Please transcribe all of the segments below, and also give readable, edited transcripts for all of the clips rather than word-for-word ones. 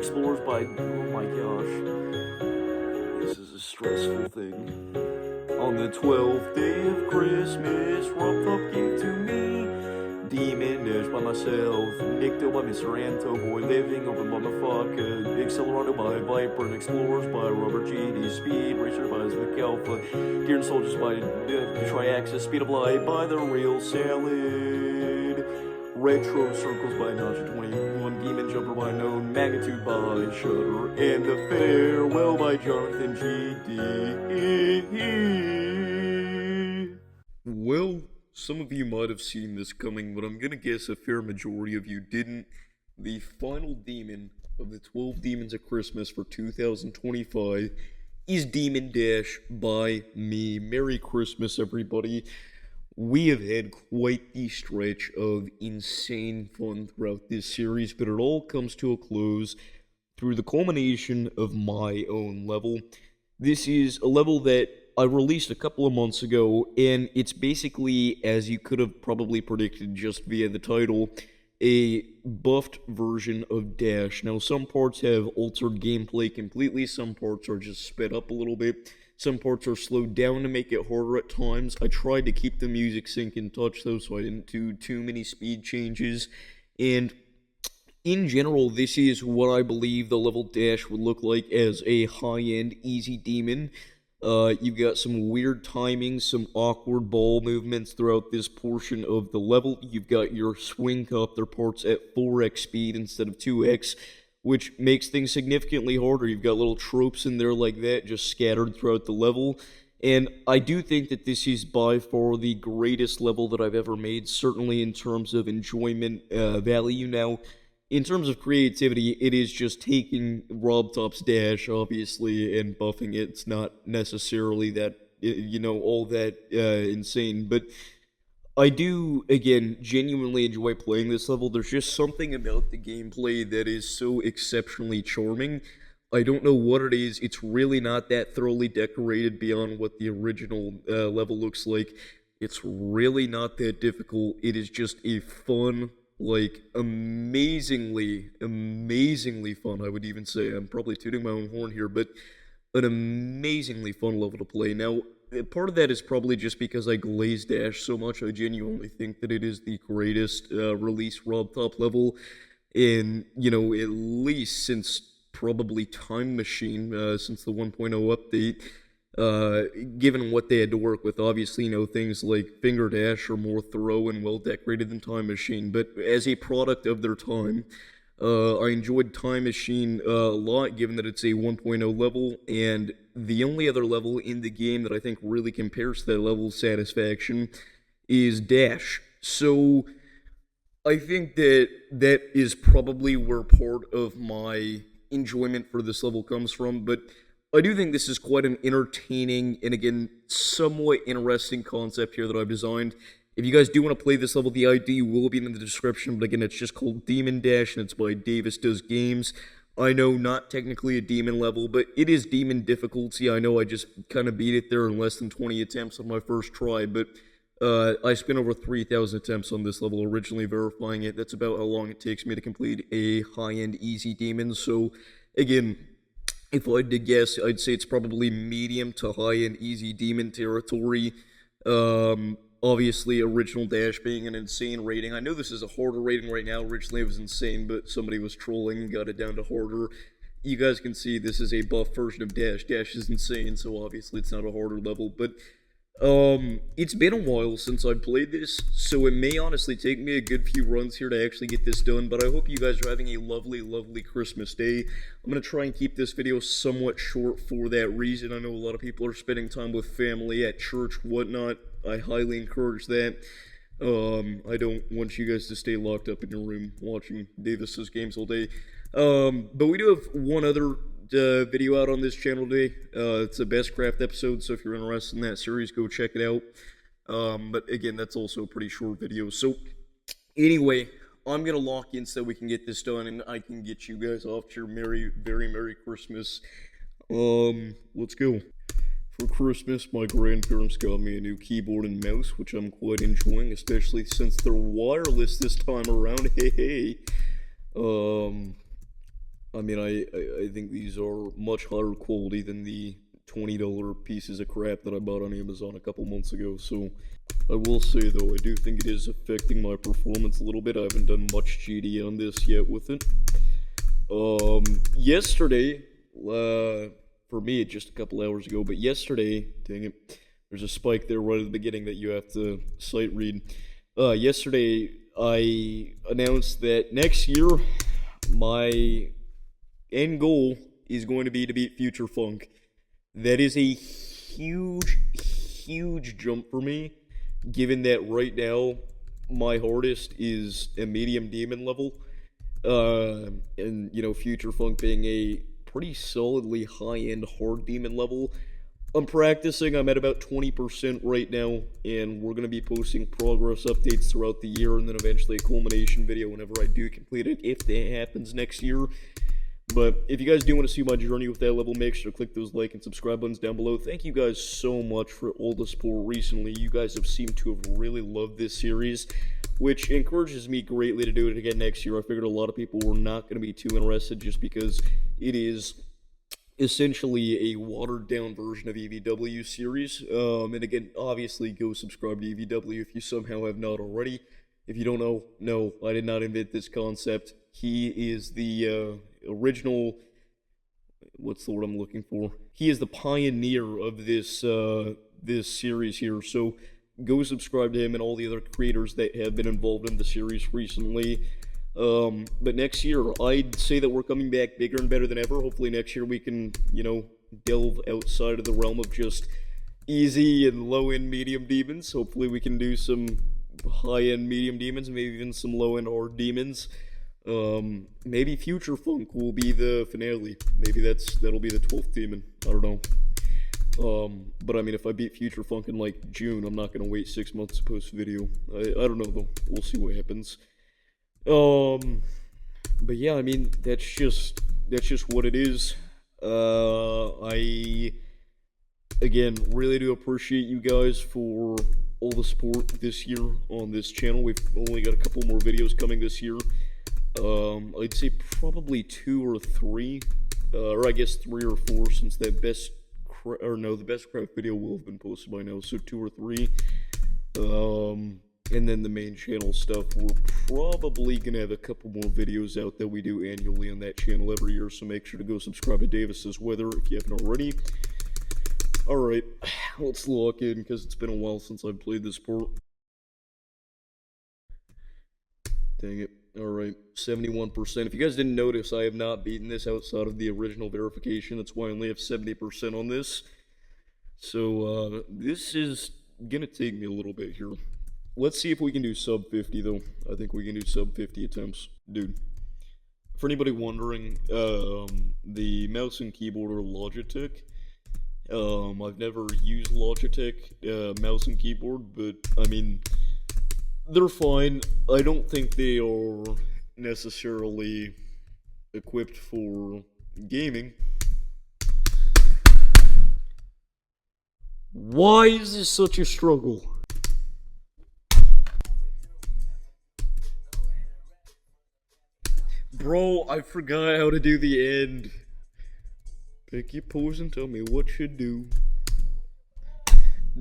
Explorers by, oh my gosh, this is a stressful thing. On the 12th day of Christmas, Rump Up gave to me Demon Dash by myself, Nicto by Mr. Anto Boy, Living Open by Mafaka, Accelerado by Viper, and Explorers by Robert GD, Speed Racer by Zwick Alpha, Gear and Soldiers by Triaxis, Speed of Light by The Real Salad, Retro Circles by Naja 21, Demon Jumper by Known, Magnitude by Shudder, and The Farewell by Jonathan GD. Well, some of you might have seen this coming, but I'm gonna guess a fair majority of you didn't. The final demon of the 12 Demons of Christmas for 2025 is Demon Dash by me. Merry Christmas, everybody. We have had quite the stretch of insane fun throughout this series, but it all comes to a close through the culmination of my own level. This is a level that I released a couple of months ago, and it's basically, as you could have probably predicted just via the title, a buffed version of Dash. Now, some parts have altered gameplay completely, some parts are just sped up a little bit, some parts are slowed down to make it harder at times. I tried to keep the music sync in touch, though, so I didn't do too many speed changes, and in general, this is what I believe the level Dash would look like as a high-end easy demon. You've got some weird timings, some awkward ball movements throughout this portion of the level. You've got your swing copter parts at 4x speed instead of 2x, which makes things significantly harder. You've got little tropes in there like that just scattered throughout the level. And I do think that this is by far the greatest level that I've ever made, certainly in terms of enjoyment value. Now, in terms of creativity, it is just taking RobTop's Dash, obviously, and buffing it. It's not necessarily that, all that insane. But I do, again, genuinely enjoy playing this level. There's just something about the gameplay that is so exceptionally charming. I don't know what it is. It's really not that thoroughly decorated beyond what the original level looks like. It's really not that difficult. It is just a fun, amazingly fun, I would even say. I'm probably tooting my own horn here, but an amazingly fun level to play. Now, part of that is probably just because I glaze Dash so much. I genuinely think that it is the greatest release RobTop level in, at least since probably Time Machine, since the 1.0 update. Given what they had to work with, obviously, things like Finger Dash are more thorough and well decorated than Time Machine, but as a product of their time, I enjoyed Time Machine a lot, given that it's a 1.0 level, and the only other level in the game that I think really compares to that level of satisfaction is Dash. So, I think that is probably where part of my enjoyment for this level comes from, but I do think this is quite an entertaining and, again, somewhat interesting concept here that I've designed. If you guys do want to play this level, the ID will be in the description, but again, it's just called Demon Dash, and it's by DavisDoesGames. I know, not technically a demon level, but it is demon difficulty. I know I just kind of beat it there in less than 20 attempts on my first try, but I spent over 3,000 attempts on this level, originally verifying it. That's about how long it takes me to complete a high-end easy demon, so, again, if I had to guess, I'd say it's probably medium to high-end easy demon territory. Obviously, original Dash being an insane rating. I know this is a harder rating right now. Originally, it was insane, but somebody was trolling and got it down to harder. You guys can see this is a buff version of Dash. Dash is insane, so obviously it's not a harder level, but it's been a while since I played this, so it may honestly take me a good few runs here to actually get this done, but I hope you guys are having a lovely, lovely Christmas day. I'm going to try and keep this video somewhat short for that reason. I know a lot of people are spending time with family at church, whatnot. I highly encourage that. I don't want you guys to stay locked up in your room watching Davis Games all day. But we do have one other video out on this channel today. It's a Best Craft episode, so if you're interested in that series, go check it out. But again, that's also a pretty short video. So anyway, I'm gonna lock in so we can get this done and I can get you guys off to your very Merry Christmas. Let's go. For Christmas, my grandparents got me a new keyboard and mouse, which I'm quite enjoying, especially since they're wireless this time around. Hey, hey. I mean, I think these are much higher quality than the $20 pieces of crap that I bought on Amazon a couple months ago. So I will say though, I do think it is affecting my performance a little bit. I haven't done much GD on this yet with it. Yesterday, for me, just a couple hours ago, but yesterday, dang it, there's a spike there right at the beginning that you have to sight read. Yesterday, I announced that next year, my end goal is going to be to beat Future Funk. That is a huge, huge jump for me, given that right now, my hardest is a medium demon level. And Future Funk being a pretty solidly high-end hard demon level. I'm practicing. I'm at about 20% right now, and we're going to be posting progress updates throughout the year, and then eventually a culmination video whenever I do complete it, if that happens next year. But if you guys do want to see my journey with that level, make sure to click those like and subscribe buttons down below. Thank you guys so much for all the support recently. You guys have seemed to have really loved this series, which encourages me greatly to do it again next year. I figured a lot of people were not going to be too interested just because it is essentially a watered-down version of EVW series. And again, obviously, go subscribe to EVW if you somehow have not already. If you don't know, no, I did not invent this concept. He is the original, what's the word I'm looking for? He is the pioneer of this series here, so go subscribe to him and all the other creators that have been involved in the series recently. But next year, I'd say that we're coming back bigger and better than ever. Hopefully next year we can, delve outside of the realm of just easy and low-end medium demons. Hopefully we can do some high-end medium demons, maybe even some low-end hard demons. Maybe Future Funk will be the finale. Maybe that'll be the 12th demon. I don't know. But I mean, if I beat Future Funk in like June, I'm not gonna wait 6 months to post a video. I don't know though. We'll see what happens. But yeah, I mean, that's just what it is. I again really do appreciate you guys for all the support this year on this channel. We've only got a couple more videos coming this year. I'd say probably 2 or 3, or I guess 3 or 4, since the best craft video will have been posted by now, so 2 or 3. And then the main channel stuff, we're probably gonna have a couple more videos out that we do annually on that channel every year, so make sure to go subscribe to Davis's Weather if you haven't already. Alright, let's lock in, because it's been a while since I've played this part. Dang it. Alright, 71%. If you guys didn't notice, I have not beaten this outside of the original verification. That's why I only have 70% on this. So, this is gonna take me a little bit here. Let's see if we can do sub 50, though. I think we can do sub 50 attempts. Dude, for anybody wondering, the mouse and keyboard are Logitech. I've never used Logitech mouse and keyboard, but, I mean, they're fine. I don't think they are necessarily equipped for gaming. Why is this such a struggle? Bro, I forgot how to do the end. Pick your pose and tell me what you do.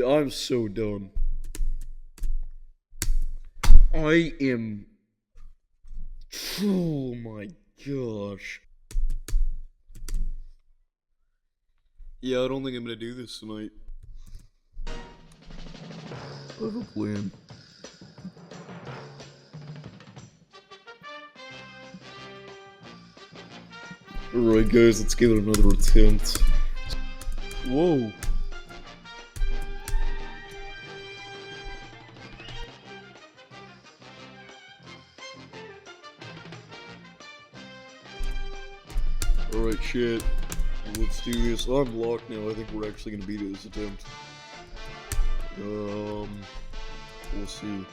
I'm so done. I am... Oh my gosh. Yeah, I don't think I'm gonna do this tonight. I have a plan. Alright guys, let's give it another attempt. Whoa. Alright, shit. Let's do this. Oh, I'm locked now. I think we're actually gonna beat this attempt. We'll see.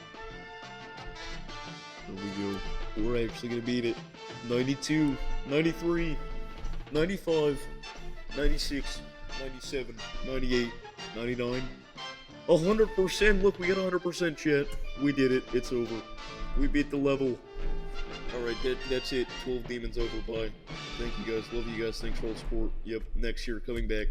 There we go. We're actually gonna beat it. 92, 93, 95, 96, 97, 98, 99. 100%. Look, we got 100% chat. We did it. It's over. We beat the level. Alright, that's it. 12 demons over. Bye. Thank you guys. Love you guys. Thanks for all the support. Yep, next year coming back.